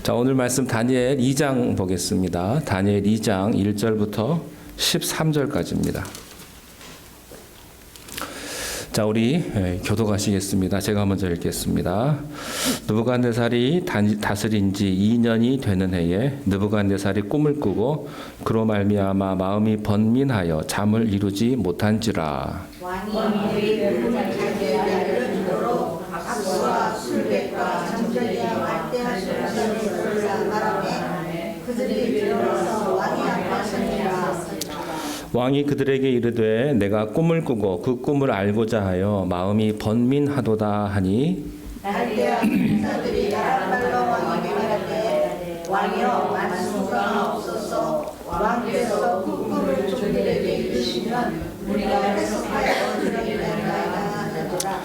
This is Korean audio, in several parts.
자, 오늘 말씀 다니엘 2장 보겠습니다. 다니엘 2장 1절부터 13절까지입니다. 자, 우리 교독하시겠습니다. 제가 먼저 읽겠습니다. 느부갓네살이 다스린 지 2년이 되는 해에 느부갓네살이 꿈을 꾸고 그로 말미암아 마음이 번민하여 잠을 이루지 못한지라. 왕이 그의 자기를 주도로 악수와 술객과 정전이와 말대하시는 자들을 말하매 그들이 들어서 왕이 앞에 서니라. 왕이 그들에게 이르되 내가 꿈을 꾸고 그 꿈을 알고자 하여 마음이 번민하도다 하니 날때와 군사들이 나란 말로 왕에게 말하되 왕이여 만수가 없어서 왕께서 그 꿈을 종들에게 이르시면 우리가 해석하여 들으리이다 하더라.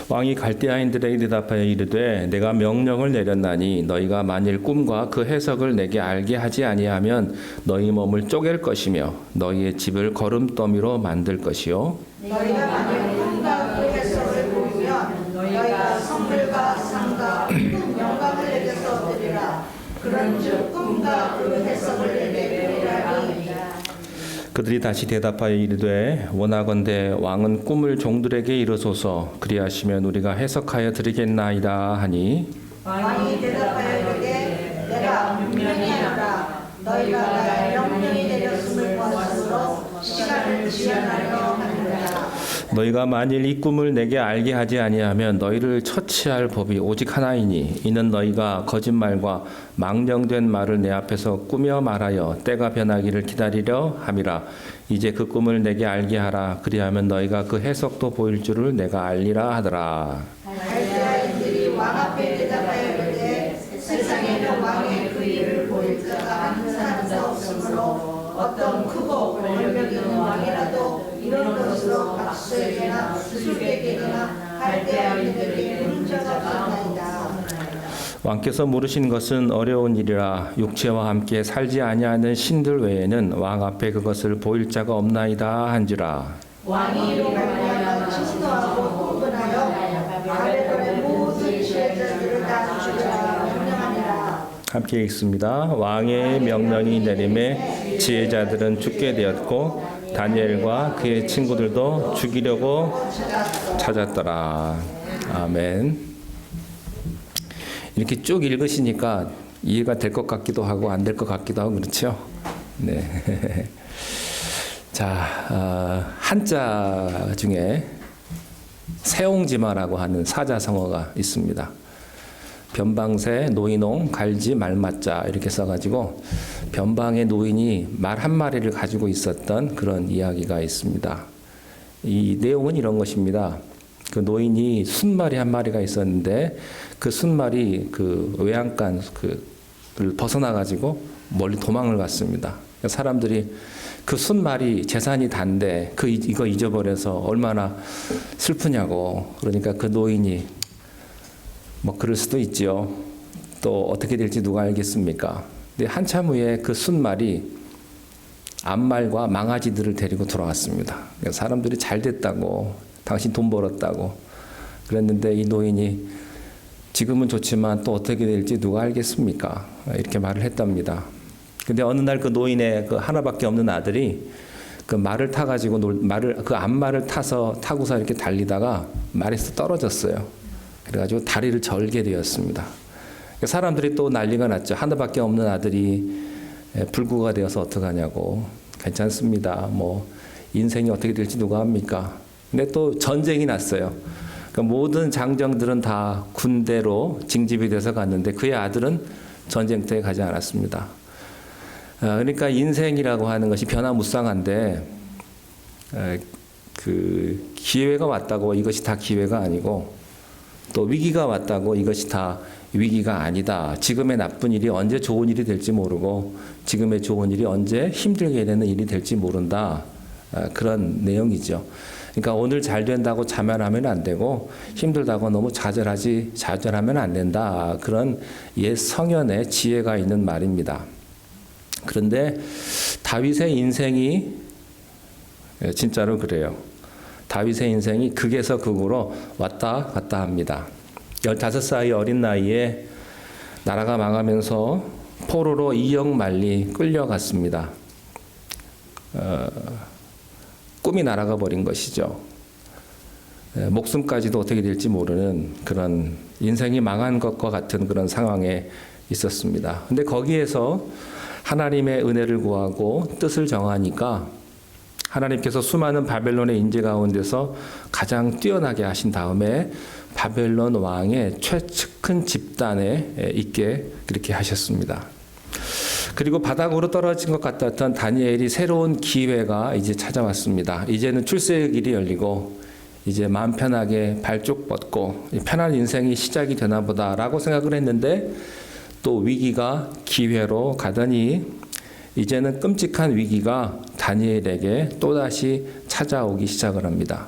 왕이 갈대아인들에게 대답하여 이르되 내가 명령을 내렸나니 너희가 만일 꿈과 그 해석을 내게 알게 하지 아니하면 너희 몸을 쪼갤 것이며 너희의 집을 거름더미로 만들 것이요 너희가 만일 꿈과 그 해석을 보이면 너희가 성물과 상과 큰 영광을 내게서 얻으리라. 그런즉 꿈과 그 해석을 내게 배우라니. 그들이 다시 대답하여 이르되 원하건대 왕은 꿈을 종들에게 이르소서 그리하시면 우리가 해석하여 드리겠나이다 하니 왕이 대답하여 이르되 내가 분명히 하노라. 너희가 나의 명령이 내렸음을 보았으므로 시간을 지연하려 하느니라. 너희가 만일 이 꿈을 내게 알게 하지 아니하면 너희를 처치할 법이 오직 하나이니 이는 너희가 거짓말과 망령된 말을 내 앞에서 꾸며 말하여 때가 변하기를 기다리려 함이라. 이제 그 꿈을 내게 알게 하라. 그리하면 너희가 그 해석도 보일 줄을 내가 알리라 하더라. 갈대아인들이 왕 앞에 대답하여 이르되 세상에는 왕의 그 일을 보일 자가 한 사람도 없으므로 어떤 크고 권력 있는 왕이라도 이런 것으로 박수에게나 술객에게나 갈대아인들에게 문자가 없나이다. 왕께서 물으신 것은 어려운 일이라 육체와 함께 살지 아니하는 신들 외에는 왕 앞에 그것을 보일 자가 없나이다 한지라. 왕이 이로 말미암아 진노하고 흥분하여 바벨론의 모든 지혜자들을 다 죽이라 명령하니라. 함께 읽습니다. 왕의 명령이 내림에 지혜자들은 죽게 되었고 다니엘과 그의 친구들도 죽이려고 찾았더라. 아멘. 이렇게 쭉 읽으시니까 이해가 될 것 같기도 하고 안 될 것 같기도 하고 그렇죠? 네. 자, 한자 중에 세옹지마라고 하는 사자성어가 있습니다. 변방새, 노인홍, 갈지, 말맞자 이렇게 써가지고 변방의 노인이 말 한 마리를 가지고 있었던 그런 이야기가 있습니다. 이 내용은 이런 것입니다. 그 노인이 순말이 한 마리가 있었는데 그 순말이 그 외양간 그를 벗어나가지고 멀리 도망을 갔습니다. 사람들이 그 순말이 재산이 단데 이거 잊어버려서 얼마나 슬프냐고. 그러니까 그 노인이 뭐 그럴 수도 있지요. 또 어떻게 될지 누가 알겠습니까? 근데 한참 후에 그 순말이 암말과 망아지들을 데리고 돌아왔습니다. 그러니까 사람들이 잘 됐다고, 당신 돈 벌었다고 그랬는데 이 노인이 지금은 좋지만 또 어떻게 될지 누가 알겠습니까? 이렇게 말을 했답니다. 근데 어느 날 그 노인의 그 하나밖에 없는 아들이 그 말을 타가지고 그 암말을 타고서 이렇게 달리다가 말에서 떨어졌어요. 그래가지고 다리를 절게 되었습니다. 사람들이 또 난리가 났죠. 하나밖에 없는 아들이 불구가 되어서 어떡하냐고. 괜찮습니다. 뭐 인생이 어떻게 될지 누가 합니까? 근데 또 전쟁이 났어요. 그러니까 모든 장정들은 다 군대로 징집이 돼서 갔는데 그의 아들은 전쟁터에 가지 않았습니다. 그러니까 인생이라고 하는 것이 변화무쌍한데 그 기회가 왔다고 이것이 다 기회가 아니고 또 위기가 왔다고 이것이 다 위기가 아니다. 지금의 나쁜 일이 언제 좋은 일이 될지 모르고 지금의 좋은 일이 언제 힘들게 되는 일이 될지 모른다. 그런 내용이죠. 그러니까 오늘 잘 된다고 자만하면 안 되고 힘들다고 너무 좌절하면 안 된다. 그런 옛 성현의 지혜가 있는 말입니다. 그런데 다윗의 인생이 진짜로 그래요. 다윗의 인생이 극에서 극으로 왔다 갔다 합니다. 15살의 어린 나이에 나라가 망하면서 포로로 2억 만리 끌려갔습니다. 꿈이 날아가 버린 것이죠. 목숨까지도 어떻게 될지 모르는 그런 인생이 망한 것과 같은 그런 상황에 있었습니다. 근데 거기에서 하나님의 은혜를 구하고 뜻을 정하니까 하나님께서 수많은 바벨론의 인재 가운데서 가장 뛰어나게 하신 다음에 바벨론 왕의 최측근 집단에 있게 그렇게 하셨습니다. 그리고 바닥으로 떨어진 것 같았던 다니엘이 새로운 기회가 이제 찾아왔습니다. 이제는 출세의 길이 열리고 이제 마음 편하게 발쪽 뻗고 편한 인생이 시작이 되나 보다라고 생각을 했는데 또 위기가 기회로 가더니 이제는 끔찍한 위기가 다니엘에게 또다시 찾아오기 시작을 합니다.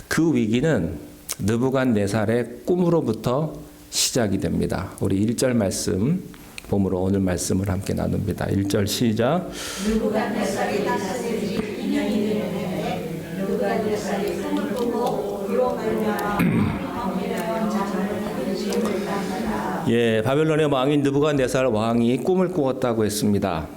그 위기는 느부갓네살의 꿈으로부터 시작이 됩니다. 우리 1절 말씀 봄으로 오늘 말씀을 함께 나눕니다. 1절 시작. 느부갓네살이 다스린 지 2년이 되었는데 느부갓네살이 꿈을 꾸고 그로 말미암아 왕이라는 자손을 근심을 당하라. 예, 바벨론의 왕인 느부갓네살 왕이 꿈을 꾸었다고 했습니다.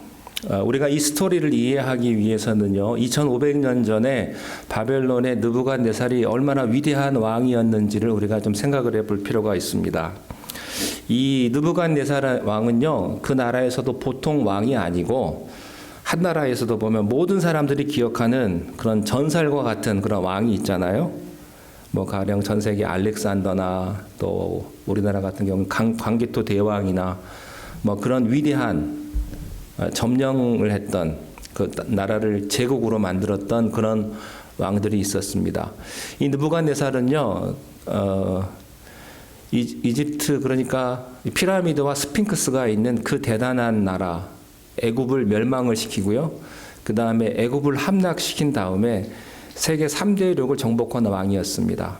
우리가 이 스토리를 이해하기 위해서는요, 2500년 전에 바벨론의 느부갓네살이 얼마나 위대한 왕이었는지를 우리가 좀 생각을 해볼 필요가 있습니다. 이 느부갓네살 왕은요, 그 나라에서도 보통 왕이 아니고 한 나라에서도 보면 모든 사람들이 기억하는 그런 전설과 같은 그런 왕이 있잖아요. 뭐 가령 전 세계 알렉산더나 또 우리나라 같은 경우는 광개토 대왕이나 뭐 그런 위대한 점령을 했던 그 나라를 제국으로 만들었던 그런 왕들이 있었습니다. 이 느부갓네살은요, 이집트 그러니까 피라미드와 스핑크스가 있는 그 대단한 나라 애굽을 멸망을 시키고요. 그 다음에 애굽을 함락시킨 다음에 세계 3대륙을 정복한 왕이었습니다.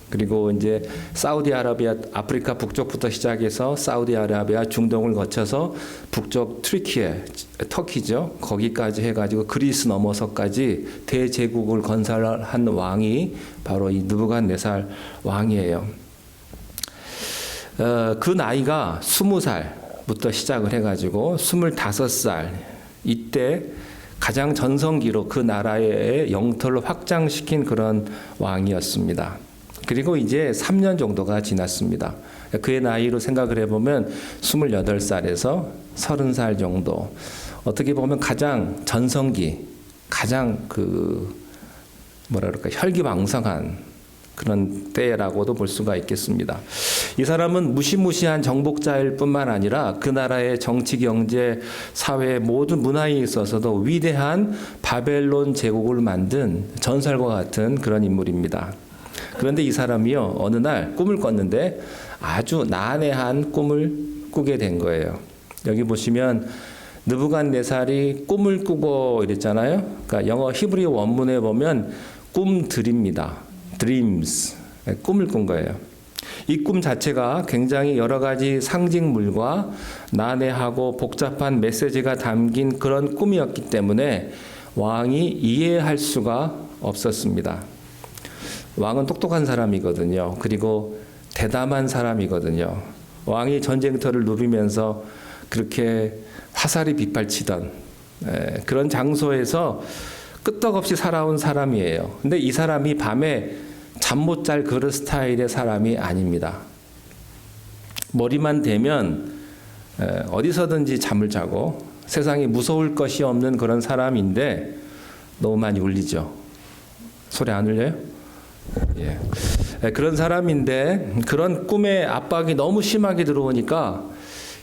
그리고 이제 사우디아라비아 아프리카 북쪽부터 시작해서 사우디아라비아 중동을 거쳐서 북쪽 트리키에 터키죠. 거기까지 해가지고 그리스 넘어서까지 대제국을 건설한 왕이 바로 이 느부갓네살 왕이에요. 그 나이가 20살부터 시작을 해가지고 25살 이때 가장 전성기로 그 나라의 영토를 확장시킨 그런 왕이었습니다. 그리고 이제 3년 정도가 지났습니다. 그의 나이로 생각을 해보면 28살에서 30살 정도. 어떻게 보면 가장 전성기, 가장 혈기왕성한 그런 때라고도 볼 수가 있겠습니다. 이 사람은 무시무시한 정복자일 뿐만 아니라 그 나라의 정치, 경제, 사회 모든 문화에 있어서도 위대한 바벨론 제국을 만든 전설과 같은 그런 인물입니다. 그런데 이 사람이요, 어느 날 꿈을 꿨는데 아주 난해한 꿈을 꾸게 된 거예요. 여기 보시면 느부갓네살이 꿈을 꾸고 이랬잖아요. 그러니까 영어 히브리 원문에 보면 꿈들입니다. dreams. 꿈을 꾼 거예요. 이 꿈 자체가 굉장히 여러 가지 상징물과 난해하고 복잡한 메시지가 담긴 그런 꿈이었기 때문에 왕이 이해할 수가 없었습니다. 왕은 똑똑한 사람이거든요. 그리고 대담한 사람이거든요. 왕이 전쟁터를 누비면서 그렇게 화살이 빗발치던 그런 장소에서 끄떡없이 살아온 사람이에요. 근데 이 사람이 밤에 잠 못 잘 그런 스타일의 사람이 아닙니다. 머리만 대면 어디서든지 잠을 자고 세상에 무서울 것이 없는 그런 사람인데 너무 많이 울리죠. 소리 안 울려요? 예. 그런 사람인데 그런 꿈의 압박이 너무 심하게 들어오니까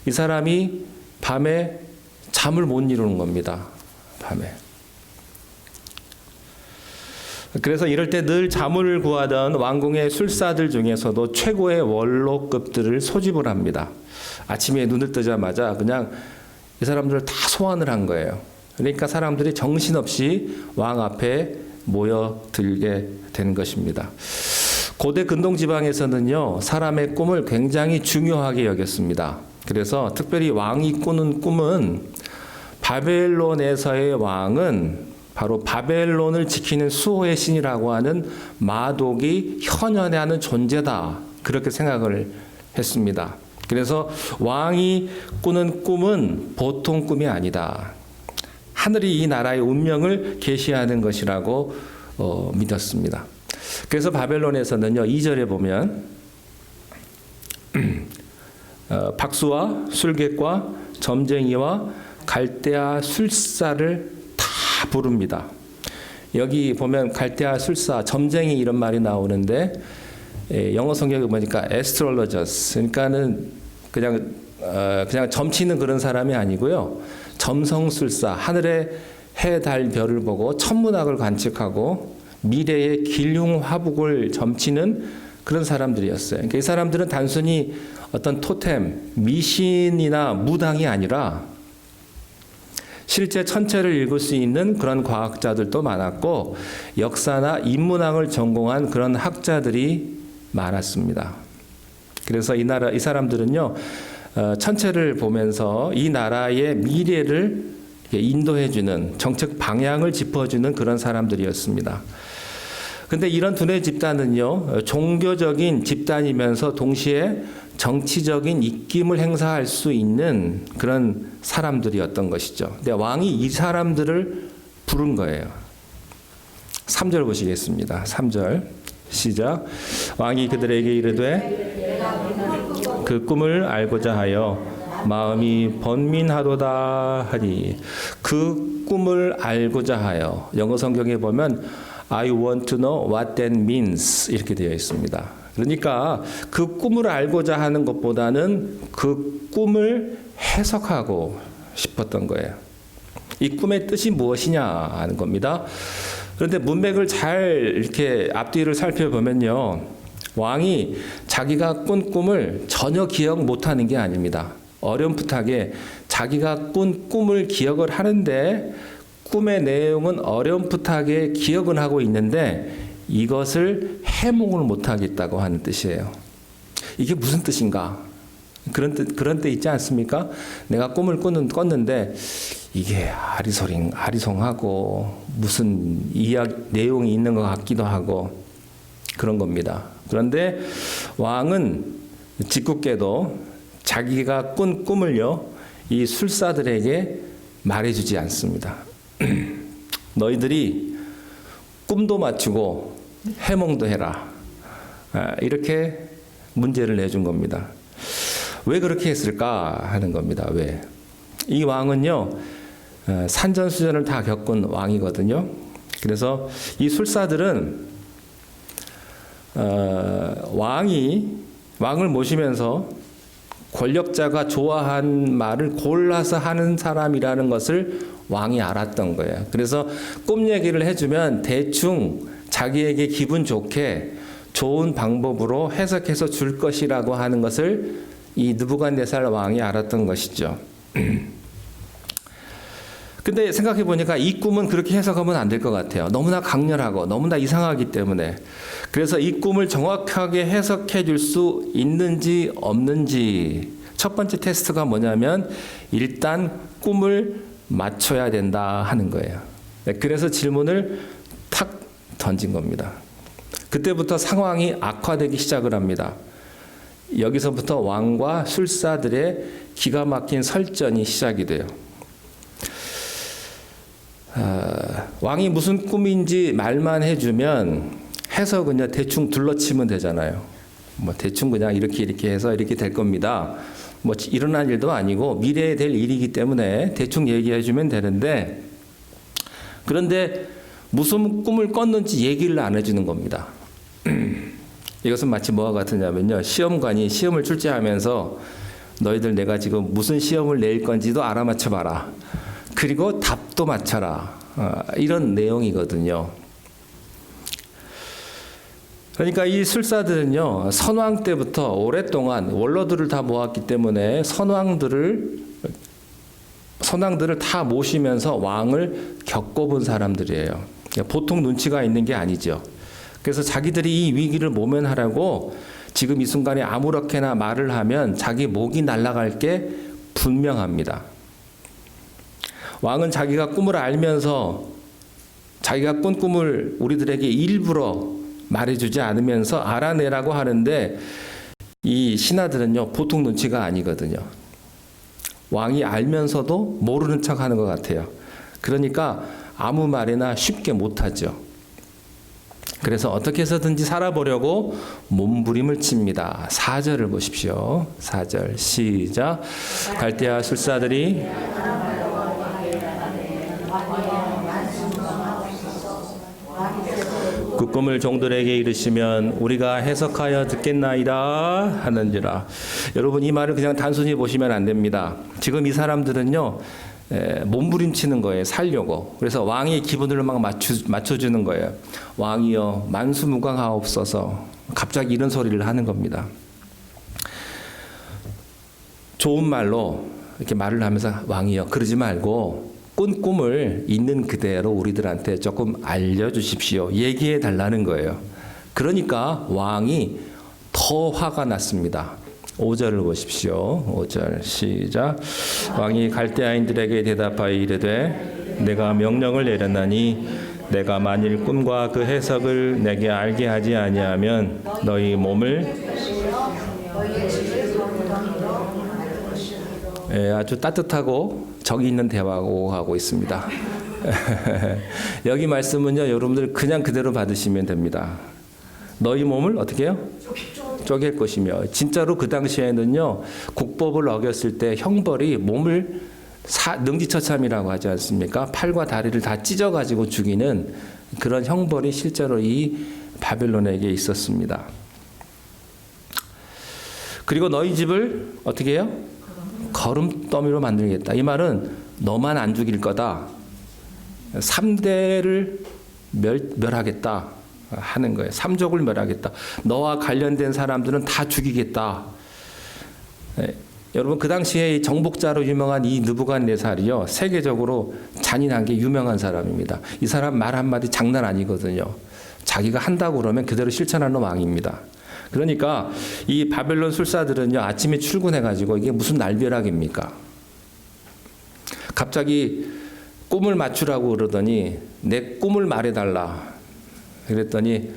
이 사람이 밤에 잠을 못 이루는 겁니다. 밤에. 그래서 이럴 때 늘 자문을 구하던 왕궁의 술사들 중에서도 최고의 원로급들을 소집을 합니다. 아침에 눈을 뜨자마자 그냥 이 사람들을 다 소환을 한 거예요. 그러니까 사람들이 정신없이 왕 앞에 모여들게 된 것입니다. 고대 근동 지방에서는요, 사람의 꿈을 굉장히 중요하게 여겼습니다. 그래서 특별히 왕이 꾸는 꿈은 바벨론에서의 왕은 바로 바벨론을 지키는 수호의 신이라고 하는 마독이 현현해하는 존재다. 그렇게 생각을 했습니다. 그래서 왕이 꾸는 꿈은 보통 꿈이 아니다. 하늘이 이 나라의 운명을 계시하는 것이라고 믿었습니다. 그래서 바벨론에서는요, 2절에 보면 박수와 술객과 점쟁이와 갈대아 술사를 다 부릅니다. 여기 보면 갈대아 술사, 점쟁이 이런 말이 나오는데 영어 성경에 보니까 astrologers, 그러니까는 그냥 점치는 그런 사람이 아니고요. 점성술사, 하늘의 해, 달, 별을 보고 천문학을 관측하고 미래의 길흉화복을 점치는 그런 사람들이었어요. 그러니까 이 사람들은 단순히 어떤 토템, 미신이나 무당이 아니라 실제 천체를 읽을 수 있는 그런 과학자들도 많았고 역사나 인문학을 전공한 그런 학자들이 많았습니다. 그래서 이 사람들은요, 천체를 보면서 이 나라의 미래를 인도해주는 정책 방향을 짚어주는 그런 사람들이었습니다. 근데 이런 두뇌 집단은요, 종교적인 집단이면서 동시에 정치적인 입김을 행사할 수 있는 그런 사람들이었던 것이죠. 근데 왕이 이 사람들을 부른 거예요. 3절 보시겠습니다. 3절 시작. 왕이 그들에게 이르되 그 꿈을 알고자 하여 마음이 번민하도다 하니, 그 꿈을 알고자 하여, 영어 성경에 보면 I want to know what that means 이렇게 되어 있습니다. 그러니까 그 꿈을 알고자 하는 것보다는 그 꿈을 해석하고 싶었던 거예요. 이 꿈의 뜻이 무엇이냐 하는 겁니다. 그런데 문맥을 잘 이렇게 앞뒤를 살펴보면요, 왕이 자기가 꾼 꿈을 전혀 기억 못하는 게 아닙니다. 어렴풋하게 자기가 꾼 꿈을 기억을 하는데 꿈의 내용은 어렴풋하게 기억은 하고 있는데 이것을 해몽을 못하겠다고 하는 뜻이에요. 이게 무슨 뜻인가? 그런 때 있지 않습니까? 내가 꿈을 꿨는데 이게 아리송하고 무슨 내용이 있는 것 같기도 하고 그런 겁니다. 그런데 왕은 짓궂게도 자기가 꾼 꿈을요, 이 술사들에게 말해주지 않습니다. 너희들이 꿈도 맞추고 해몽도 해라. 이렇게 문제를 내준 겁니다. 왜 그렇게 했을까 하는 겁니다. 왜? 이 왕은요, 산전수전을 다 겪은 왕이거든요. 그래서 이 술사들은 왕을 모시면서 권력자가 좋아한 말을 골라서 하는 사람이라는 것을 왕이 알았던 거예요. 그래서 꿈 얘기를 해주면 대충 자기에게 기분 좋게 좋은 방법으로 해석해서 줄 것이라고 하는 것을 이 느부갓네살 왕이 알았던 것이죠. 근데 생각해 보니까 이 꿈은 그렇게 해석하면 안 될 것 같아요. 너무나 강렬하고 너무나 이상하기 때문에. 그래서 이 꿈을 정확하게 해석해 줄 수 있는지 없는지 첫 번째 테스트가 뭐냐면 일단 꿈을 맞춰야 된다 하는 거예요. 그래서 질문을 탁 던진 겁니다. 그때부터 상황이 악화되기 시작을 합니다. 여기서부터 왕과 술사들의 기가 막힌 설전이 시작이 돼요. 왕이 무슨 꿈인지 말만 해주면 해석은요 대충 둘러치면 되잖아요. 뭐 대충 그냥 이렇게 해서 이렇게 될 겁니다. 뭐 일어난 일도 아니고 미래에 될 일이기 때문에 대충 얘기해주면 되는데, 그런데 무슨 꿈을 꿨는지 얘기를 안 해주는 겁니다. 이것은 마치 뭐와 같으냐면요, 시험관이 시험을 출제하면서 너희들 내가 지금 무슨 시험을 낼 건지도 알아맞혀봐라. 그리고 답도 맞춰라. 이런 내용이거든요. 그러니까 이 술사들은요, 선왕 때부터 오랫동안 원로들을 다 모았기 때문에 선왕들을 다 모시면서 왕을 겪어본 사람들이에요. 보통 눈치가 있는 게 아니죠. 그래서 자기들이 이 위기를 모면하려고 지금 이 순간에 아무렇게나 말을 하면 자기 목이 날아갈 게 분명합니다. 왕은 자기가 꿈을 알면서 자기가 꾼 꿈을 우리들에게 일부러 말해주지 않으면서 알아내라고 하는데 이 신하들은요, 보통 눈치가 아니거든요. 왕이 알면서도 모르는 척 하는 것 같아요. 그러니까 아무 말이나 쉽게 못하죠. 그래서 어떻게 해서든지 살아보려고 몸부림을 칩니다. 4절을 보십시오. 4절 시작. 갈대아 술사들이 그 꿈을 종들에게 이르시면 우리가 해석하여 듣겠나이다 하는지라. 여러분, 이 말을 그냥 단순히 보시면 안 됩니다. 지금 이 사람들은요, 몸부림치는 거예요. 살려고. 그래서 왕의 기분을 막 맞춰주는 거예요. 왕이여 만수무강하옵소서. 갑자기 이런 소리를 하는 겁니다. 좋은 말로 이렇게 말을 하면서 왕이여 그러지 말고 꾼 꿈을 있는 그대로 우리들한테 조금 알려주십시오. 얘기해 달라는 거예요. 그러니까 왕이 더 화가 났습니다. 5절을 보십시오. 5절 시작. 왕이 갈대아인들에게 대답하여 이르되 내가 명령을 내렸나니 내가 만일 꿈과 그 해석을 내게 알게 하지 아니하면 너희 몸을 아주 따뜻하고 정이 있는 대화고 하고 있습니다. 여기 말씀은요, 여러분들 그냥 그대로 받으시면 됩니다. 너희 몸을 어떻게 해요? 쪼갤 것이며. 진짜로 그 당시에는요, 국법을 어겼을 때 형벌이 몸을 능지처참이라고 하지 않습니까? 팔과 다리를 다 찢어가지고 죽이는 그런 형벌이 실제로 이 바벨론에게 있었습니다. 그리고 너희 집을 어떻게 해요? 거름더미로 만들겠다. 이 말은 너만 안 죽일 거다. 3대를 멸하겠다 하는 거예요. 3족을 멸하겠다. 너와 관련된 사람들은 다 죽이겠다. 여러분, 그 당시에 정복자로 유명한 이 느부갓네살이요, 세계적으로 잔인한 게 유명한 사람입니다. 이 사람 말 한마디 장난 아니거든요. 자기가 한다고 그러면 그대로 실천하는 왕입니다. 그러니까 이 바벨론 술사들은요, 아침에 출근해가지고 이게 무슨 날벼락입니까? 갑자기 꿈을 맞추라고 그러더니 내 꿈을 말해달라. 그랬더니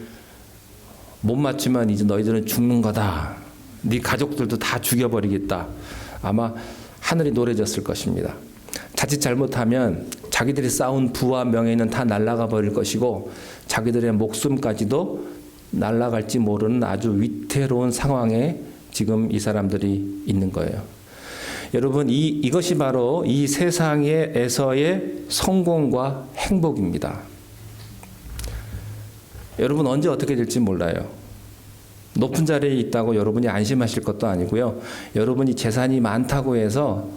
못 맞추면 이제 너희들은 죽는 거다. 네 가족들도 다 죽여버리겠다. 아마 하늘이 노래졌을 것입니다. 자칫 잘못하면 자기들이 쌓은 부와 명예는 다 날아가 버릴 것이고 자기들의 목숨까지도 날아갈지 모르는 아주 위태로운 상황에 지금 이 사람들이 있는 거예요. 여러분, 이것이 바로 이 세상에서의 성공과 행복입니다. 여러분, 언제 어떻게 될지 몰라요. 높은 자리에 있다고 여러분이 안심하실 것도 아니고요. 여러분이 재산이 많다고 해서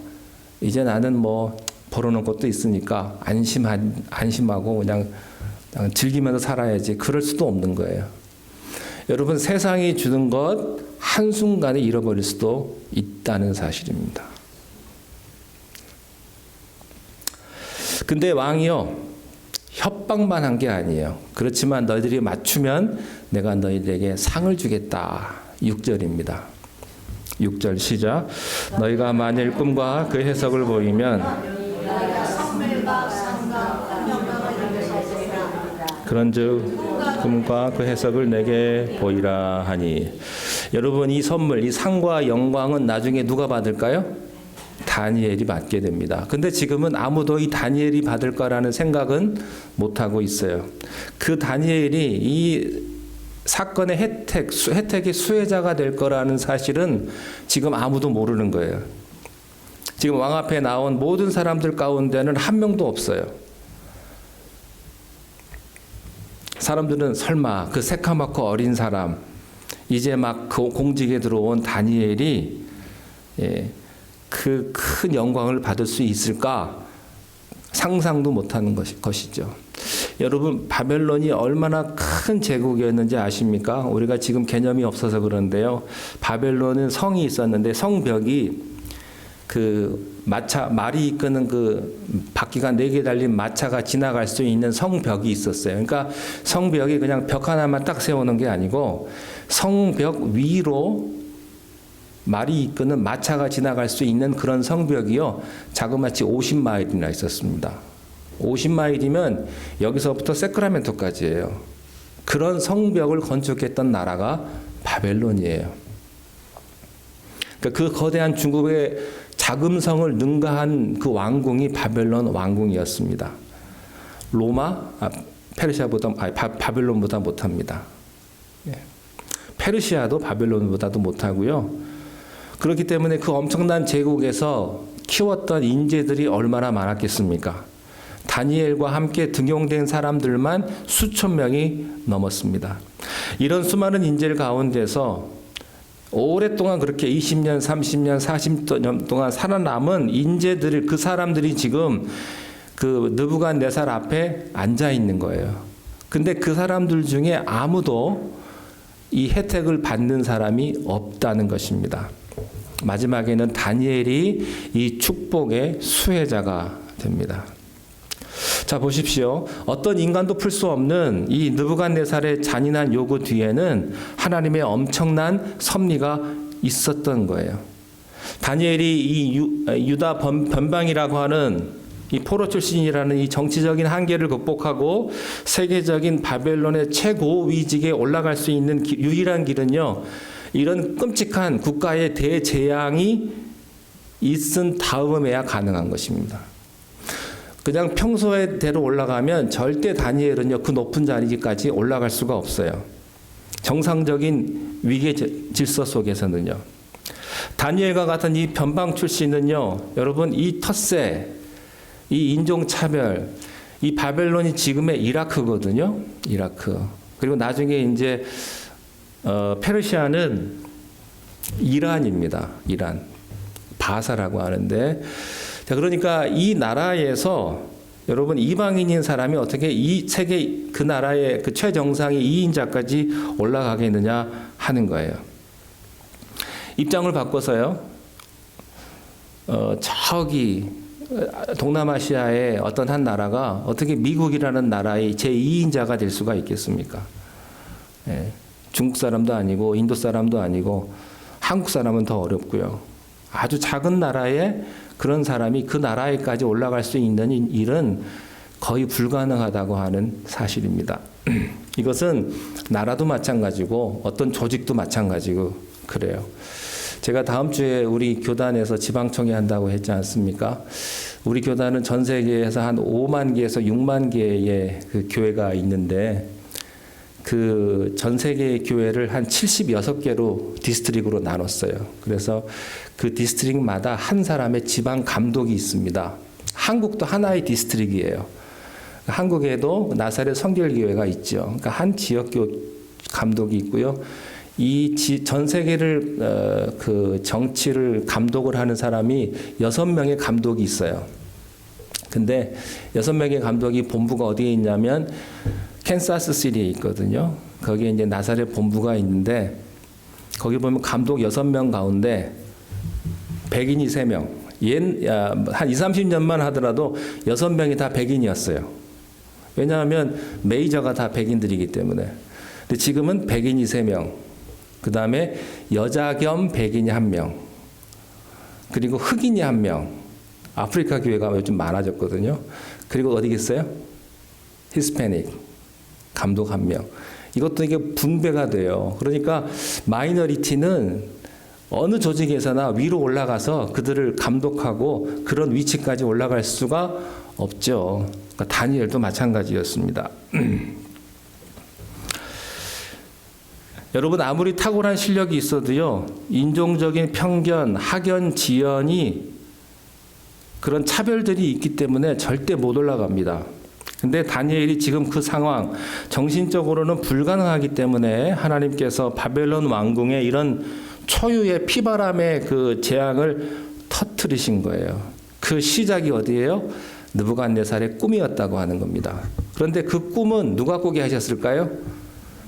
이제 나는 뭐 벌어놓은 것도 있으니까 안심하고 그냥 즐기면서 살아야지. 그럴 수도 없는 거예요. 여러분, 세상이 주는 것 한순간에 잃어버릴 수도 있다는 사실입니다. 근데 왕이요, 협박만 한 게 아니에요. 그렇지만 너희들이 맞추면 내가 너희들에게 상을 주겠다. 6절입니다. 6절 시작. 너희가 만일 꿈과 그 해석을 보이면 그런즉 꿈과 그 해석을 내게 보이라 하니. 여러분, 이 선물, 이 상과 영광은 나중에 누가 받을까요? 다니엘이 받게 됩니다. 근데 지금은 아무도 이 다니엘이 받을 거라는 생각은 못하고 있어요. 그 다니엘이 이 사건의 혜택의 수혜자가 될 거라는 사실은 지금 아무도 모르는 거예요. 지금 왕 앞에 나온 모든 사람들 가운데는 한 명도 없어요. 사람들은 설마 그 새카맣고 어린 사람, 이제 막 그 공직에 들어온 다니엘이 그 큰 영광을 받을 수 있을까 상상도 못하는 것이죠. 여러분, 바벨론이 얼마나 큰 제국이었는지 아십니까? 우리가 지금 개념이 없어서 그런데요. 바벨론은 성이 있었는데 성벽이 그 말이 이끄는 그 바퀴가 4개 달린 마차가 지나갈 수 있는 성벽이 있었어요. 그러니까 성벽이 그냥 벽 하나만 딱 세우는 게 아니고 성벽 위로 말이 이끄는 마차가 지나갈 수 있는 그런 성벽이요, 자그마치 50마일이나 있었습니다. 50마일이면 여기서부터 세크라멘토까지예요. 그런 성벽을 건축했던 나라가 바벨론이에요. 그러니까 그 거대한 중국의 자금성을 능가한 그 왕궁이 바벨론 왕궁이었습니다. 로마, 페르시아보다 바벨론보다 못합니다. 페르시아도 바벨론보다도 못하고요. 그렇기 때문에 그 엄청난 제국에서 키웠던 인재들이 얼마나 많았겠습니까? 다니엘과 함께 등용된 사람들만 수천 명이 넘었습니다. 이런 수많은 인재를 가운데서 오랫동안 그렇게 20년, 30년, 40년 동안 살아남은 인재들을 그 사람들이 지금 그 느부갓네살 앞에 앉아 있는 거예요. 근데 그 사람들 중에 아무도 이 혜택을 받는 사람이 없다는 것입니다. 마지막에는 다니엘이 이 축복의 수혜자가 됩니다. 자, 보십시오. 어떤 인간도 풀 수 없는 이 느부갓네살의 잔인한 요구 뒤에는 하나님의 엄청난 섭리가 있었던 거예요. 다니엘이 이 유다 변방이라고 하는 이 포로 출신이라는 이 정치적인 한계를 극복하고 세계적인 바벨론의 최고 위직에 올라갈 수 있는 유일한 길은요, 이런 끔찍한 국가의 대재앙이 있은 다음에야 가능한 것입니다. 그냥 평소에대로 올라가면 절대 다니엘은요, 그 높은 자리까지 올라갈 수가 없어요. 정상적인 위계 질서 속에서는요. 다니엘과 같은 이 변방 출신은요, 여러분, 이 텃세, 이 인종차별, 이 바벨론이 지금의 이라크거든요. 이라크. 그리고 나중에 이제 페르시아는 이란입니다. 이란. 바사라고 하는데, 자, 그러니까 이 나라에서 여러분 이방인인 사람이 어떻게 이 세계 그 나라의 그 최정상의 2인자까지 올라가겠느냐 하는 거예요. 입장을 바꿔서요. 저기 동남아시아의 어떤 한 나라가 어떻게 미국이라는 나라의 제2인자가 될 수가 있겠습니까? 예, 중국 사람도 아니고 인도 사람도 아니고 한국 사람은 더 어렵고요. 아주 작은 나라에 그런 사람이 그 나라에까지 올라갈 수 있는 일은 거의 불가능하다고 하는 사실입니다. 이것은 나라도 마찬가지고 어떤 조직도 마찬가지고 그래요. 제가 다음 주에 우리 교단에서 지방총회 한다고 했지 않습니까? 우리 교단은 전 세계에서 한 5만 개에서 6만 개의 그 교회가 있는데 그 전 세계의 교회를 한 76개로 디스트릭으로 나눴어요. 그래서 그 디스트릭마다 한 사람의 지방 감독이 있습니다. 한국도 하나의 디스트릭이에요. 한국에도 나사렛 성결교회가 있죠. 그러니까 한 지역교 감독이 있고요. 이 전 세계를 그 정치를 감독을 하는 사람이 6명의 감독이 있어요. 근데 6명의 감독이 본부가 어디에 있냐면 캔사스 시티에 있거든요. 거기에 이제 나사렛 본부가 있는데 거기 보면 감독 6명 가운데 백인이 3명. 한 20, 30년만 하더라도 6명이 다 백인이었어요. 왜냐하면 메이저가 다 백인들이기 때문에. 근데 지금은 백인이 3명. 그 다음에 여자 겸 백인이 1명. 그리고 흑인이 1명. 아프리카 교회가 요즘 많아졌거든요. 그리고 어디겠어요? 히스패닉. 감독 1명. 이것도 이게 분배가 돼요. 그러니까 마이너리티는 어느 조직에서나 위로 올라가서 그들을 감독하고 그런 위치까지 올라갈 수가 없죠. 그러니까 다니엘도 마찬가지였습니다. 여러분, 아무리 탁월한 실력이 있어도요, 인종적인 편견, 학연, 지연이 그런 차별들이 있기 때문에 절대 못 올라갑니다. 근데 다니엘이 지금 그 상황, 정신적으로는 불가능하기 때문에 하나님께서 바벨론 왕궁에 이런 초유의 피바람의 그 재앙을 터뜨리신 거예요. 그 시작이 어디예요? 느부갓네살의 꿈이었다고 하는 겁니다. 그런데 그 꿈은 누가 꾸게 하셨을까요?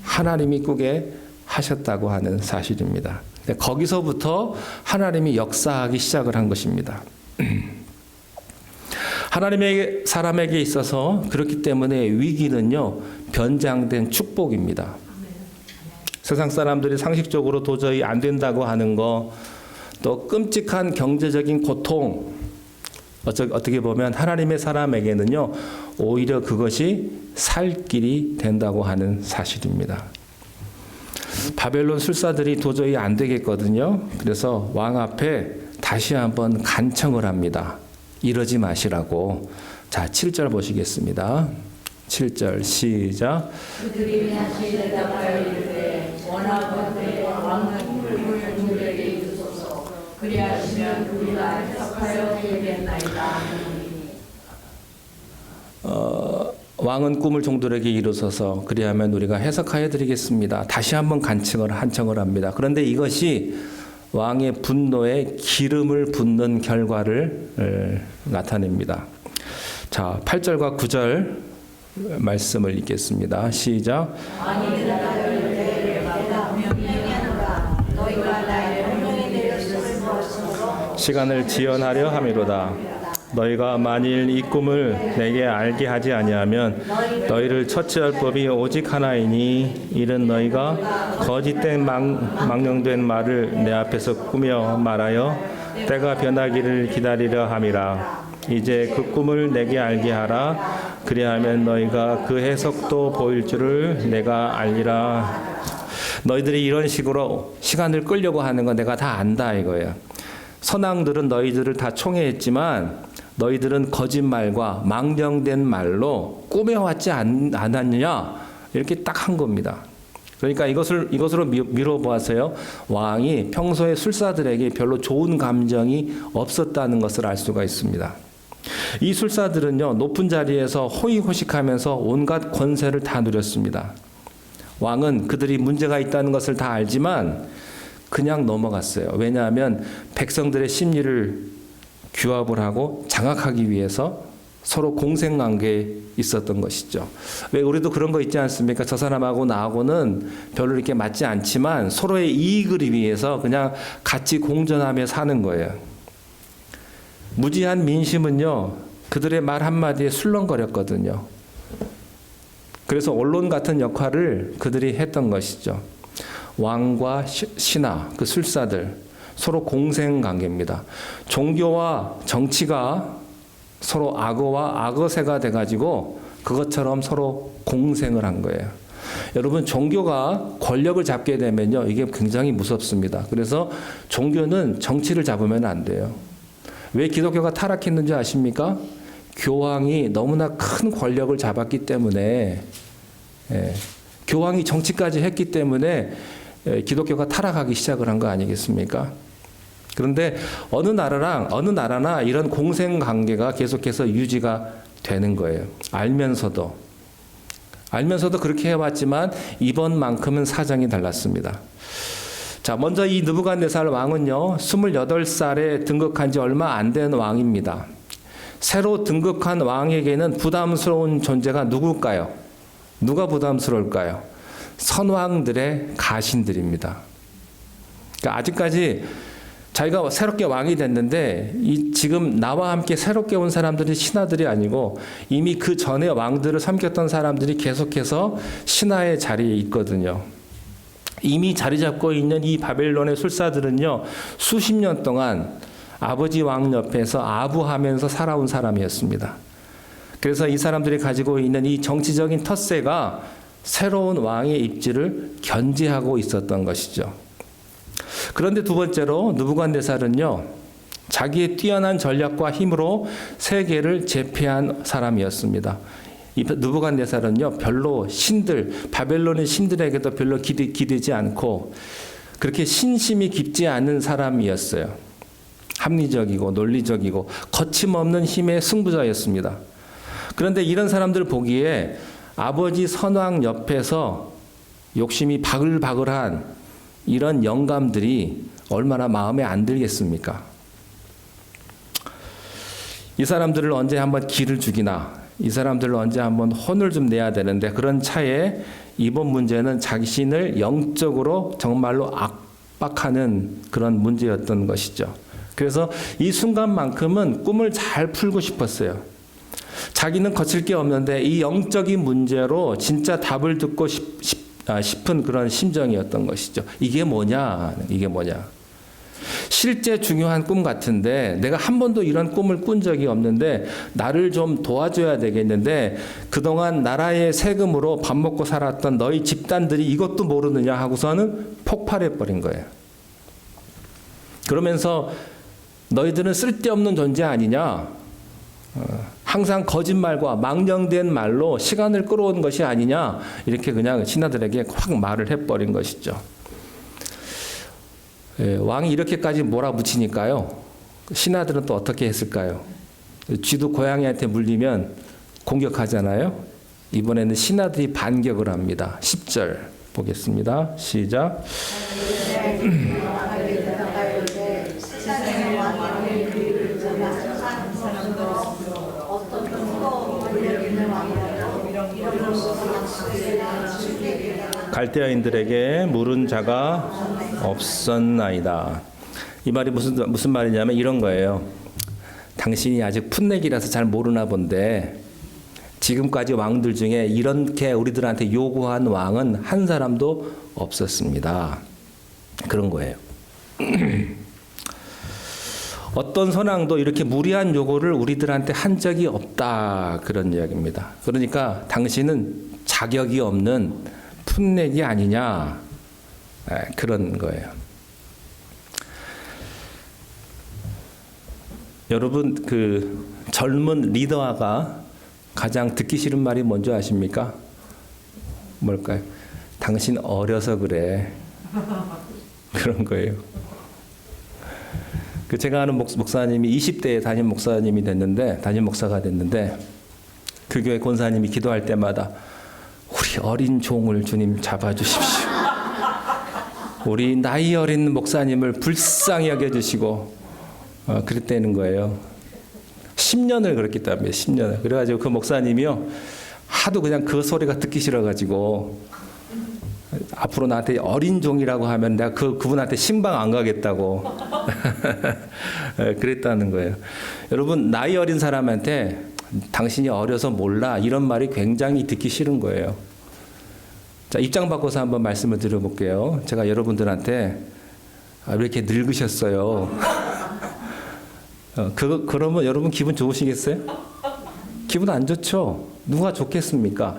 하나님이 꾸게 하셨다고 하는 사실입니다. 거기서부터 하나님이 역사하기 시작을 한 것입니다. 하나님의 사람에게 있어서 그렇기 때문에 위기는요, 변장된 축복입니다. 세상 사람들이 상식적으로 도저히 안 된다고 하는 거, 또 끔찍한 경제적인 고통, 어떻게 보면 하나님의 사람에게는요, 오히려 그것이 살 길이 된다고 하는 사실입니다. 바벨론 술사들이 도저히 안 되겠거든요. 그래서 왕 앞에 다시 한번 간청을 합니다. 이러지 마시라고. 자, 7절 보시겠습니다. 7절 시작. 그들이 다시 대답하여 이르되 원하건대 왕은 꿈을 종들에게 이루소서. 그리하시면 우리가 해석하여 드리겠나이다. 왕은 꿈을 종들에게 이루소서. 그리하면 우리가 해석하여 드리겠습니다. 다시 한번 간청을 합니다. 그런데 이것이 왕의 분노에 기름을 붓는 결과를 나타냅니다. 자, 8절과 9절 말씀을 읽겠습니다. 시작. 왕이 대답하여 이르되 내가 명령하노라. 너희가 나의 명령이 내렸음을 보았으므로 시간을 지연하려 함이로다. 너희가 만일 이 꿈을 내게 알게 하지 아니하면 너희를 처치할 법이 오직 하나이니 이는 너희가 거짓된 망령된 말을 내 앞에서 꾸며 말하여 때가 변하기를 기다리려 함이라. 이제 그 꿈을 내게 알게 하라. 그리하면 너희가 그 해석도 보일 줄을 내가 알리라. 너희들이 이런 식으로 시간을 끌려고 하는 건 내가 다 안다 이거예요. 선왕들은 너희들을 다 총애했지만 너희들은 거짓말과 망령된 말로 꾸며왔지 않았느냐 이렇게 딱 한 겁니다. 그러니까 이것으로 미뤄보아서요, 왕이 평소에 술사들에게 별로 좋은 감정이 없었다는 것을 알 수가 있습니다. 이 술사들은요, 높은 자리에서 호의호식하면서 온갖 권세를 다 누렸습니다. 왕은 그들이 문제가 있다는 것을 다 알지만 그냥 넘어갔어요. 왜냐하면 백성들의 심리를 규합을 하고 장악하기 위해서 서로 공생관계에 있었던 것이죠. 왜 우리도 그런 거 있지 않습니까? 저 사람하고 나하고는 별로 이렇게 맞지 않지만 서로의 이익을 위해서 그냥 같이 공존하며 사는 거예요. 무지한 민심은요, 그들의 말 한마디에 술렁거렸거든요. 그래서 언론 같은 역할을 그들이 했던 것이죠. 왕과 신하, 그 술사들, 서로 공생관계입니다. 종교와 정치가 서로 악어와 악어새가 돼가지고 그것처럼 서로 공생을 한 거예요. 여러분, 종교가 권력을 잡게 되면요, 이게 굉장히 무섭습니다. 그래서 종교는 정치를 잡으면 안 돼요. 왜 기독교가 타락했는지 아십니까? 교황이 너무나 큰 권력을 잡았기 때문에, 교황이 정치까지 했기 때문에 기독교가 타락하기 시작을 한 거 아니겠습니까? 그런데 어느 나라나 이런 공생관계가 계속해서 유지가 되는 거예요. 알면서도 그렇게 해왔지만 이번만큼은 사정이 달랐습니다. 자, 먼저 이 느부갓네살 왕은요, 28살에 등극한 지 얼마 안 된 왕입니다. 새로 등극한 왕에게는 부담스러운 존재가 누굴까요? 누가 부담스러울까요? 선왕들의 가신들입니다. 그러니까 아직까지 자기가 새롭게 왕이 됐는데 지금 나와 함께 새롭게 온 사람들이 신하들이 아니고 이미 그 전에 왕들을 섬겼던 사람들이 계속해서 신하의 자리에 있거든요. 이미 자리 잡고 있는 이 바벨론의 술사들은요, 수십 년 동안 아버지 왕 옆에서 아부하면서 살아온 사람이었습니다. 그래서 이 사람들이 가지고 있는 이 정치적인 텃세가 새로운 왕의 입지를 견제하고 있었던 것이죠. 그런데 두 번째로 느부갓네살은요, 자기의 뛰어난 전략과 힘으로 세계를 제패한 사람이었습니다. 이 느부갓네살은요, 별로 바벨론의 신들에게도 별로 기대지 않고 그렇게 신심이 깊지 않은 사람이었어요. 합리적이고 논리적이고 거침없는 힘의 승부자였습니다. 그런데 이런 사람들 보기에 아버지 선왕 옆에서 욕심이 바글바글한 이런 영감들이 얼마나 마음에 안 들겠습니까? 이 사람들을 언제 한번 기를 죽이나, 이 사람들을 언제 한번 혼을 좀 내야 되는데, 그런 차에 이번 문제는 자신을 영적으로 정말로 압박하는 그런 문제였던 것이죠. 그래서 이 순간만큼은 꿈을 잘 풀고 싶었어요. 자기는 거칠 게 없는데 이 영적인 문제로 진짜 답을 듣고 싶은 그런 심정이었던 것이죠. 이게 뭐냐? 실제 중요한 꿈 같은데 내가 한 번도 이런 꿈을 꾼 적이 없는데 나를 좀 도와줘야 되겠는데 그동안 나라의 세금으로 밥 먹고 살았던 너희 집단들이 이것도 모르느냐 하고서는 폭발해버린 거예요. 그러면서 너희들은 쓸데없는 존재 아니냐, 항상 거짓말과 망령된 말로 시간을 끌어온 것이 아니냐, 이렇게 그냥 신하들에게 확 말을 해버린 것이죠. 왕이 이렇게까지 몰아붙이니까요, 신하들은 또 어떻게 했을까요? 쥐도 고양이한테 물리면 공격하잖아요. 이번에는 신하들이 반격을 합니다. 10절 보겠습니다. 시작. 갈대아인들에게 물은 자가 없었나이다. 이 말이 무슨 말이냐면 이런 거예요. 당신이 아직 풋내기라서 잘 모르나 본데 지금까지 왕들 중에 이렇게 우리들한테 요구한 왕은 한 사람도 없었습니다. 그런 거예요. 어떤 선왕도 이렇게 무리한 요구를 우리들한테 한 적이 없다, 그런 이야기입니다. 그러니까 당신은 자격이 없는 풋내기 아니냐, 그런 거예요. 여러분, 그 젊은 리더가 가장 듣기 싫은 말이 뭔지 아십니까? 뭘까요? 당신 어려서 그래. 그런 거예요. 그 제가 아는 목사님이 20대에 담임 목사님이 됐는데, 담임 목사가 됐는데, 그 교회 권사님이 기도할 때마다 우리 어린 종을 주님 잡아주십시오. 우리 나이 어린 목사님을 불쌍히 여겨주시고, 그랬다는 거예요. 10년을 그랬기 때문에 10년을. 그래가지고 그 목사님이요, 하도 그냥 그 소리가 듣기 싫어가지고 앞으로 나한테 어린 종이라고 하면 내가 그분한테 신방 안 가겠다고 그랬다는 거예요. 여러분, 나이 어린 사람한테 당신이 어려서 몰라, 이런 말이 굉장히 듣기 싫은 거예요. 자, 입장 바꿔서 한번 말씀을 드려볼게요. 제가 여러분들한테 왜 이렇게 늙으셨어요? 그러면 여러분 기분 좋으시겠어요? 기분 안 좋죠? 누가 좋겠습니까?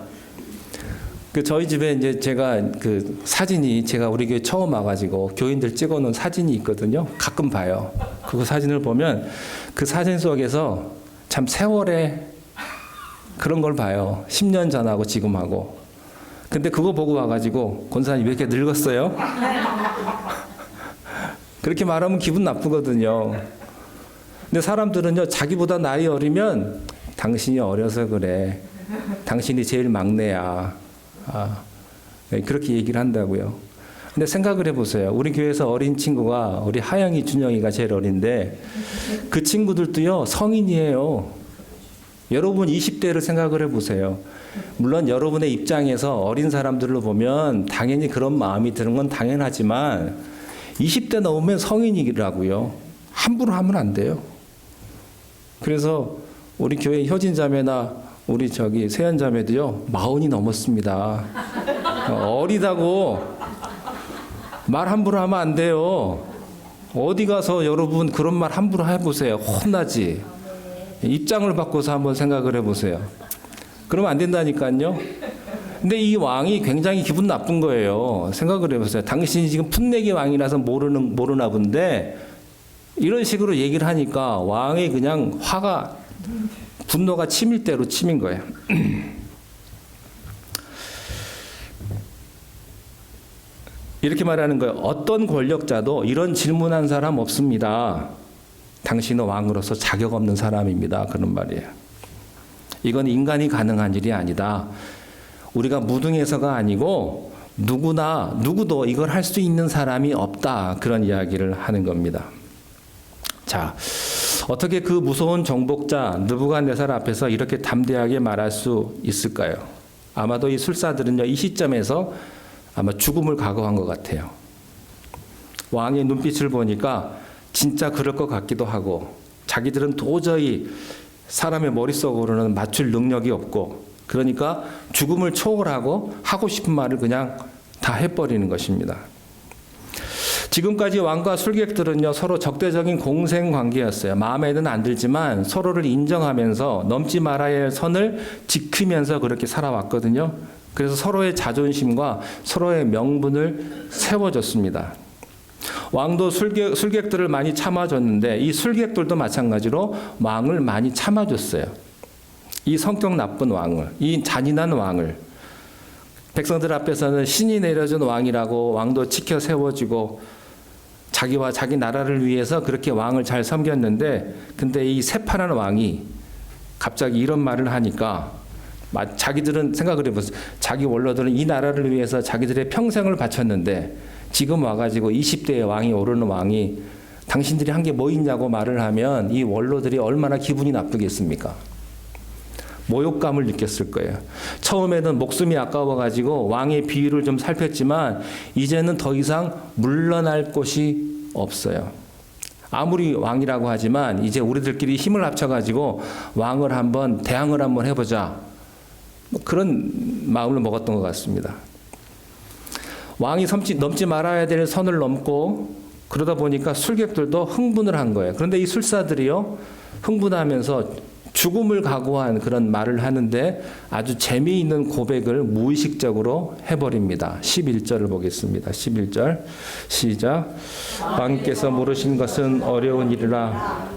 저희 집에 이제 제가 그 사진이, 제가 우리 교회 처음 와가지고 교인들 찍어놓은 사진이 있거든요. 가끔 봐요. 그 사진을 보면 그 사진 속에서 참 세월의 그런 걸 봐요. 10년 전하고 지금하고. 근데 그거 보고 와가지고 권사님 왜 이렇게 늙었어요? 그렇게 말하면 기분 나쁘거든요. 근데 사람들은요, 자기보다 나이 어리면 당신이 어려서 그래. 당신이 제일 막내야. 그렇게 얘기를 한다고요. 근데 생각을 해보세요. 우리 교회에서 어린 친구가 우리 하영이, 준영이가 제일 어린데 그 친구들도요, 성인이에요. 여러분 20대를 생각을 해보세요. 물론 여러분의 입장에서 어린 사람들을 보면 당연히 그런 마음이 드는 건 당연하지만 20대 넘으면 성인이라고요. 함부로 하면 안 돼요. 그래서 우리 교회 효진 자매나 우리 세연 자매도요, 40이 넘었습니다. 어리다고 말 함부로 하면 안 돼요. 어디 가서 여러분 그런 말 함부로 해보세요. 혼나지. 입장을 바꿔서 한번 생각을 해보세요. 그러면 안 된다니까요. 근데 이 왕이 굉장히 기분 나쁜 거예요. 생각을 해보세요. 당신이 지금 풋내기 왕이라서 모르나 본데 이런 식으로 얘기를 하니까 왕이 그냥 분노가 치밀 대로 치민 거예요. 이렇게 말하는 거예요. 어떤 권력자도 이런 질문한 사람 없습니다. 당신은 왕으로서 자격 없는 사람입니다. 그런 말이에요. 이건 인간이 가능한 일이 아니다. 우리가 무등해서가 아니고 누구도 이걸 할 수 있는 사람이 없다. 그런 이야기를 하는 겁니다. 자, 어떻게 그 무서운 정복자 느부갓네살 앞에서 이렇게 담대하게 말할 수 있을까요? 아마도 이 술사들은요, 이 시점에서 아마 죽음을 각오한 것 같아요. 왕의 눈빛을 보니까 진짜 그럴 것 같기도 하고, 자기들은 도저히 사람의 머릿속으로는 맞출 능력이 없고, 그러니까 죽음을 초월하고 하고 싶은 말을 그냥 다 해버리는 것입니다. 지금까지 왕과 술객들은요, 서로 적대적인 공생 관계였어요. 마음에는 안 들지만 서로를 인정하면서 넘지 말아야 할 선을 지키면서 그렇게 살아왔거든요. 그래서 서로의 자존심과 서로의 명분을 세워줬습니다. 왕도 술객들을 많이 참아줬는데 이 술객들도 마찬가지로 왕을 많이 참아줬어요. 이 성격 나쁜 왕을, 이 잔인한 왕을. 백성들 앞에서는 신이 내려준 왕이라고 왕도 지켜 세워지고 자기와 자기 나라를 위해서 그렇게 왕을 잘 섬겼는데, 근데 이 새파란 왕이 갑자기 이런 말을 하니까 자기들은 생각을 해보세요. 자기 원로들은 이 나라를 위해서 자기들의 평생을 바쳤는데 지금 와가지고 20대의 왕이 오르는 왕이 당신들이 한 게 뭐 있냐고 말을 하면 이 원로들이 얼마나 기분이 나쁘겠습니까? 모욕감을 느꼈을 거예요. 처음에는 목숨이 아까워가지고 왕의 비위를 좀 살폈지만 이제는 더 이상 물러날 곳이 없어요. 아무리 왕이라고 하지만 이제 우리들끼리 힘을 합쳐가지고 왕을 한번 대항을 한번 해보자. 그런 마음을 먹었던 것 같습니다. 왕이 넘지 말아야 될 선을 넘고 그러다 보니까 술객들도 흥분을 한 거예요. 그런데 이 술사들이요, 흥분하면서 죽음을 각오한 그런 말을 하는데 아주 재미있는 고백을 무의식적으로 해버립니다. 11절을 보겠습니다. 11절 시작. 왕께서 물으신 것은 어려운 일이라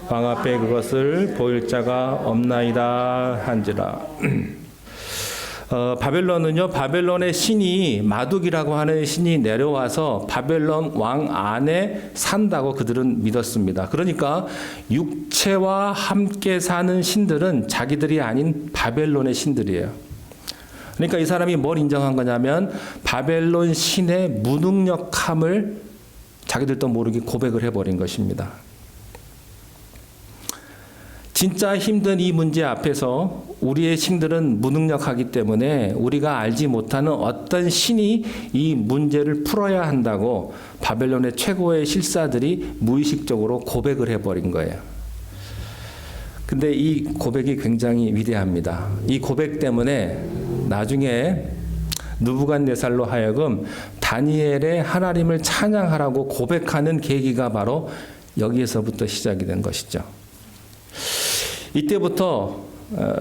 왕 앞에 그것을 보일 자가 없나이다 한지라. 바벨론은요, 바벨론의 신이 마둑이라고 하는 신이 내려와서 바벨론 왕 안에 산다고 그들은 믿었습니다. 그러니까 육체와 함께 사는 신들은 자기들이 아닌 바벨론의 신들이에요. 그러니까 이 사람이 뭘 인정한 거냐면 바벨론 신의 무능력함을 자기들도 모르게 고백을 해버린 것입니다. 진짜 힘든 이 문제 앞에서 우리의 신들은 무능력하기 때문에 우리가 알지 못하는 어떤 신이 이 문제를 풀어야 한다고 바벨론의 최고의 실사들이 무의식적으로 고백을 해버린 거예요. 근데 이 고백이 굉장히 위대합니다. 이 고백 때문에 나중에 느부갓네살로 하여금 다니엘의 하나님을 찬양하라고 고백하는 계기가 바로 여기에서부터 시작이 된 것이죠. 이때부터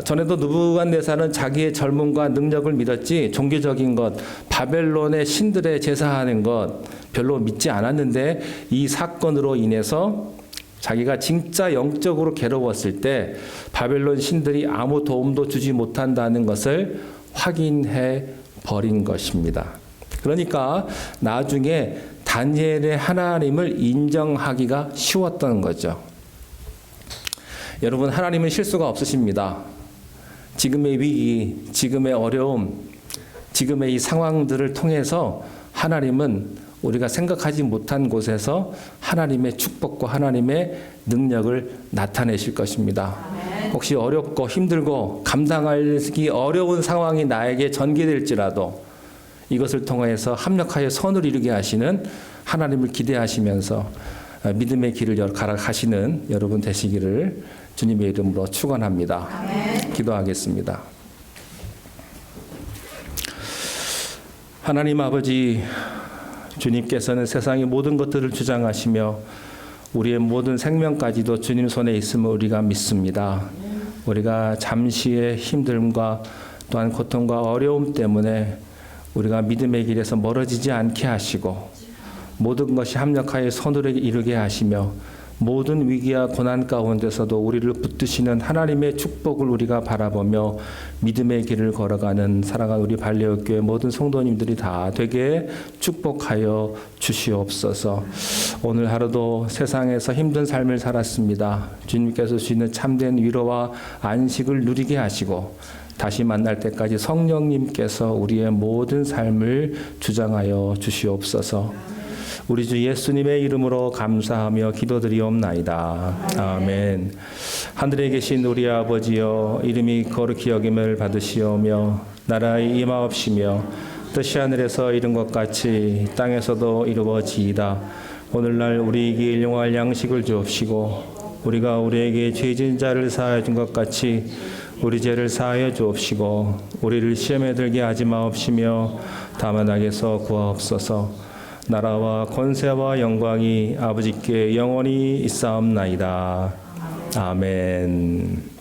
전에도 느부갓네살은 자기의 젊음과 능력을 믿었지 종교적인 것, 바벨론의 신들의 제사하는 것 별로 믿지 않았는데 이 사건으로 인해서 자기가 진짜 영적으로 괴로웠을 때 바벨론 신들이 아무 도움도 주지 못한다는 것을 확인해 버린 것입니다. 그러니까 나중에 다니엘의 하나님을 인정하기가 쉬웠던 거죠. 여러분, 하나님은 실수가 없으십니다. 지금의 위기, 지금의 어려움, 지금의 이 상황들을 통해서 하나님은 우리가 생각하지 못한 곳에서 하나님의 축복과 하나님의 능력을 나타내실 것입니다. 혹시 어렵고 힘들고 감당하기 어려운 상황이 나에게 전개될지라도 이것을 통해서 합력하여 선을 이루게 하시는 하나님을 기대하시면서 믿음의 길을 가시는 여러분 되시기를 주님의 이름으로 축원합니다. 기도하겠습니다. 하나님 아버지, 주님께서는 세상의 모든 것들을 주장하시며 우리의 모든 생명까지도 주님 손에 있음을 우리가 믿습니다. 우리가 잠시의 힘듦과 또한 고통과 어려움 때문에 우리가 믿음의 길에서 멀어지지 않게 하시고 모든 것이 합력하여 선을 이루게 하시며 모든 위기와 고난 가운데서도 우리를 붙드시는 하나님의 축복을 우리가 바라보며 믿음의 길을 걸어가는 사랑하는 우리 발레교회 모든 성도님들이 다 되게 축복하여 주시옵소서. 오늘 하루도 세상에서 힘든 삶을 살았습니다. 주님께서 주시는 참된 위로와 안식을 누리게 하시고 다시 만날 때까지 성령님께서 우리의 모든 삶을 주장하여 주시옵소서. 우리 주 예수님의 이름으로 감사하며 기도드리옵나이다. 아멘. 하늘에 계신 우리 아버지여, 이름이 거룩히 여김을 받으시오며 나라의 임하옵시며 뜻이 하늘에서 이룬 것 같이 땅에서도 이루어지이다. 오늘날 우리에게 일용할 양식을 주옵시고 우리가 우리에게 죄진 자를 사하여 준 것 같이 우리 죄를 사하여 주옵시고 우리를 시험에 들게 하지 마옵시며 다만 악에서 구하옵소서. 나라와 권세와 영광이 아버지께 영원히 있사옵나이다. 아멘.